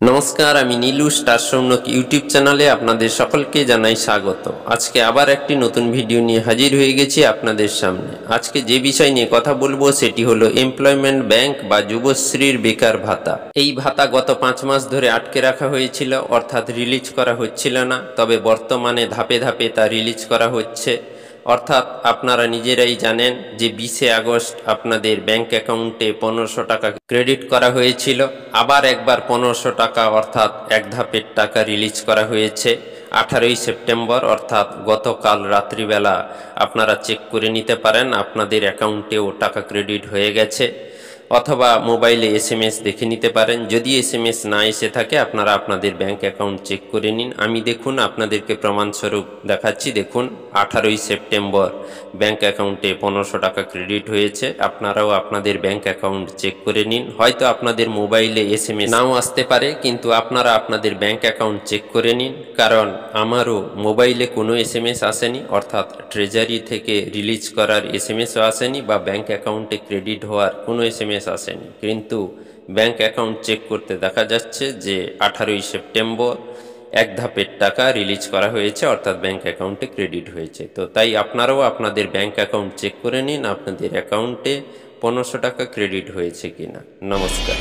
নমস্কার, আমি Nilu star Sounak YouTube চ্যানেলে আপনাদের সকলকে জানাই স্বাগত। আজকে আবার একটি নতুন ভিডিও নিয়ে হাজির হয়ে গেছি আপনাদের সামনে। আজকে যে বিষয় নিয়ে কথা বলবো সেটি হলো এমপ্লয়মেন্ট ব্যাংক বা যুবশ্রীর বেকার ভাতা। এই ভাতা গত 5 মাস ধরে আটকে রাখা হয়েছিল, অর্থাৎ রিলিজ করা হচ্ছিল না। তবে বর্তমানে ধাপে ধাপে তা রিলিজ করা হচ্ছে। অর্থাৎ আপনারা নিজেরাই জানেন যে 20শে আগস্ট আপনাদের ব্যাংক অ্যাকাউন্টে 1500 টাকা ক্রেডিট করা হয়েছিল। আবার একবার 1500 টাকা অর্থাৎ এক ধাপের টাকা রিলিজ করা হয়েছে 18ই সেপ্টেম্বর, অর্থাৎ গতকাল রাত্রিবেলা। আপনারা চেক করে নিতে পারেন আপনাদের অ্যাকাউন্টেও টাকা ক্রেডিট হয়ে গেছে, অথবা মোবাইলে SMS দেখে নিতে পারেন। যদি SMS না এসে থাকে আপনারা আপনাদের ব্যাংক অ্যাকাউন্ট চেক করে নিন। আমি দেখুন আপনাদেরকে প্রমাণস্বরূপ দেখাচ্ছি। দেখুন 18ই সেপ্টেম্বর ব্যাংক অ্যাকাউন্টে 1500 টাকা ক্রেডিট হয়েছে। আপনারাও আপনাদের ব্যাংক অ্যাকাউন্ট চেক করে নিন। হয়তো আপনাদের মোবাইলে SMS নাও আসতে পারে, কিন্তু আপনারা আপনাদের ব্যাংক অ্যাকাউন্ট চেক করে নিন। কারণ আমারও মোবাইলে কোনো SMS আসেনি, অর্থাৎ ট্রেজারি থেকে রিলিজ করার SMSও আসেনি, বা ব্যাংক অ্যাকাউন্টে ক্রেডিট হওয়ার কোনো SMS আসেনি। কিন্তু ব্যাংক অ্যাকাউন্ট চেক করতে দেখা যাচ্ছে যে 18ই সেপ্টেম্বর এক ধাপের টাকা রিলিজ করা হয়েছে, অর্থাৎ ব্যাংক অ্যাকাউন্টে ক্রেডিট হয়েছে। তো তাই আপনারাও আপনাদের ব্যাংক অ্যাকাউন্ট চেক করে নিন আপনাদের অ্যাকাউন্টে 1500 টাকা ক্রেডিট হয়েছে কিনা। নমস্কার।